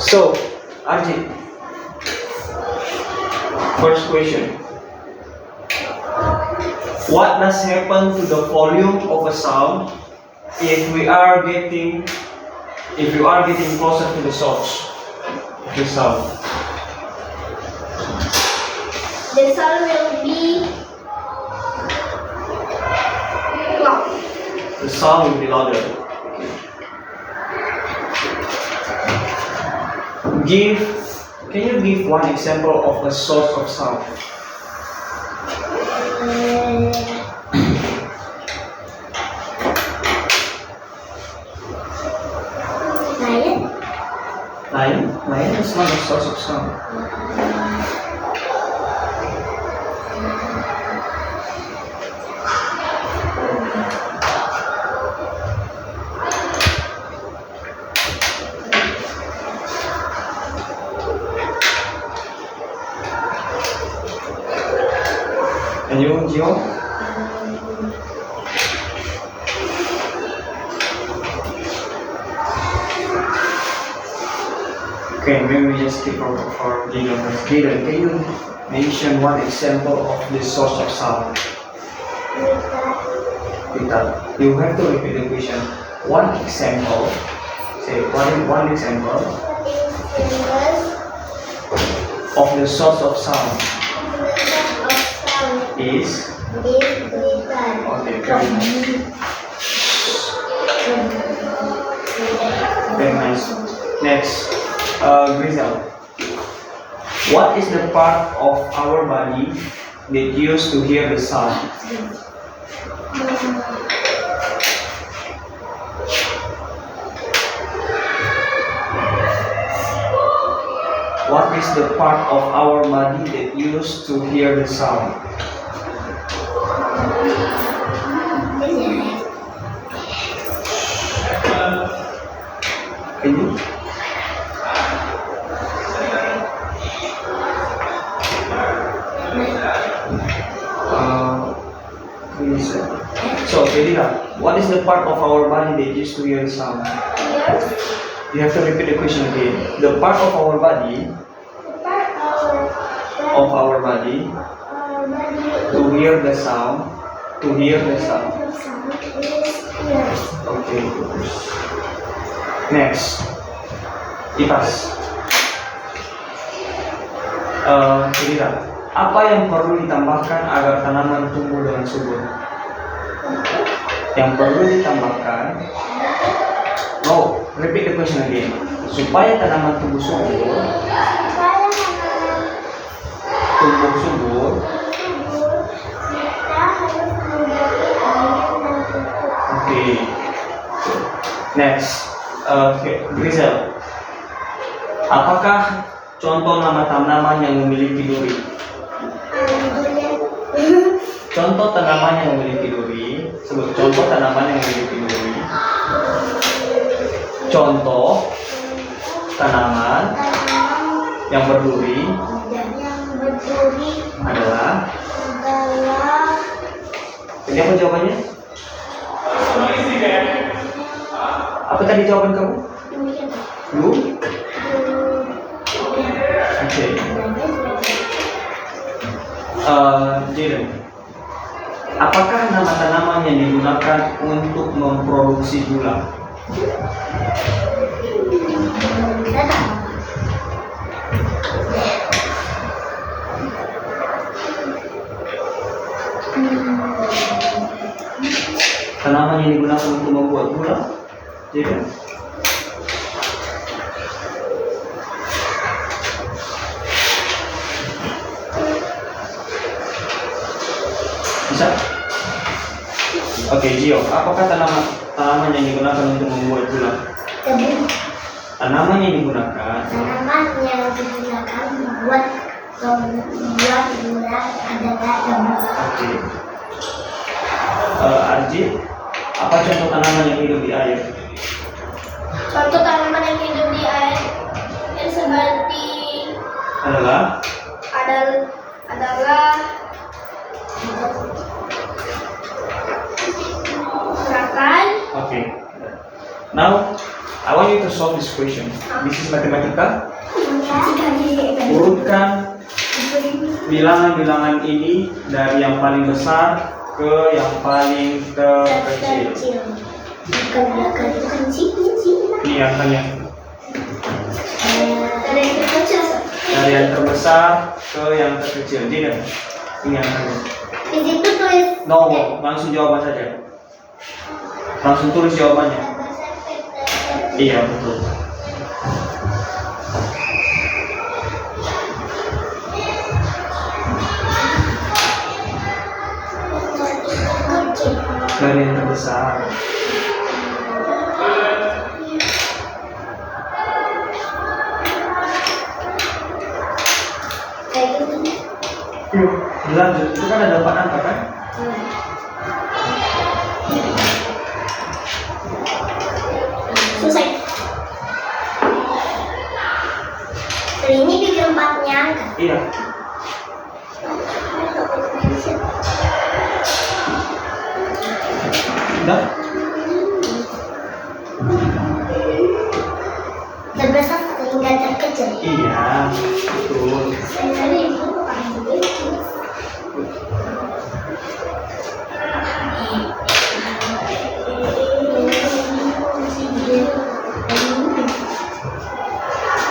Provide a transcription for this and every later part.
So, Arjit, first question. What does happen to the volume of a sound if you are getting closer to the source of the sound? The sound will be loud. The sound will be louder. Can you give one example of a source of sound? Lion is not a source of sound. Can you, Gio? Okay, maybe we just skip over for Gideon first. Gideon, can you mention one example of the source of sound? Guitar. You have to repeat the question. One example. Say one example of the source of sound is. Okay, very nice. Very nice. Next, Grizel. What is the part of our body that used to hear the sound? What is the part of our body that used to hear the sound? Can you? So, Kedira, what is the part of our body that used to hear the sound? You have to repeat the question again. The part of our body to hear the sound. Okay. Next, Ipas. Kedira, apa yang perlu ditambahkan agar tanaman tumbuh dengan subur? Yang perlu ditambahkan. No, repeat the question again. Supaya tanaman tumbuh subur, Okay. Next, Grizel. Apakah contoh nama tanaman yang memiliki duri? Contoh tanaman yang memiliki duri. Sebut contoh tanaman yang memiliki duri. Contoh tanaman yang berduri adalah. Jadi apa jawabannya? Apa tadi jawaban kamu? Blue? Oke. Jaden, apakah nama tanaman yang digunakan untuk memproduksi gula? Tanaman yang digunakan untuk membuat gula, Jaden? Bisa? Oke, Gio, apakah tanaman yang digunakan untuk membuat gula? Tanaman yang digunakan membuat gula adalah jambu. Oke. Arjit, apa contoh tanaman yang hidup di air? Contoh tanaman yang hidup di air seperti adalah Now, I want want you to solve this question. This is mathematical. Urutkan bilangan-bilangan ini dari yang paling besar ke yang paling terkecil. Ini angkanya. Dari yang terbesar ke yang terkecil. Jadi ini angkanya. Di situ tulis. No, langsung jawaban saja. Langsung tulis jawabannya. Iya, betul. Dari yang terbesar. Yuk, dilanjut. Itu kan ada 4 angka kan? Selesai. Ini bikin 4-nya angka. Iya. Udah? Terbesar hingga terkecil. Iya, betul.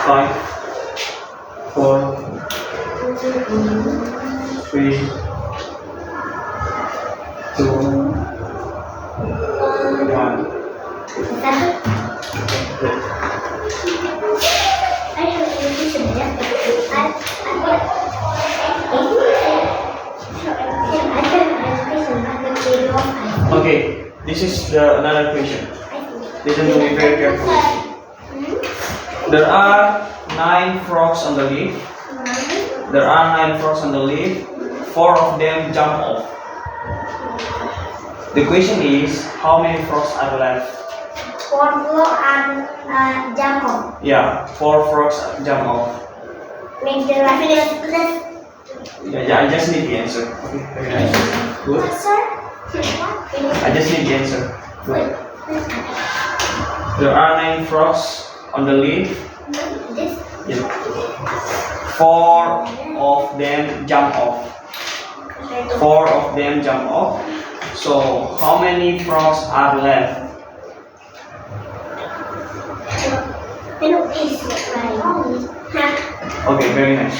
Five, 4, 3, 2, 1. Okay, this is another question. Listen to me very carefully. There are 9 frogs on the leaf. There are 9 frogs on the leaf. 4 of them jump off. The question is, how many frogs are left? 4 and jump off. Yeah, 4 frogs jump off. Make the reference. Yeah, I just need the answer. Okay, very nice. Good. Sir? I just need the answer. Good. There are 9 frogs on the leaf. This. Yeah. 4 of them jump off. 4 of them jump off. So, how many frogs are left? Okay, very nice.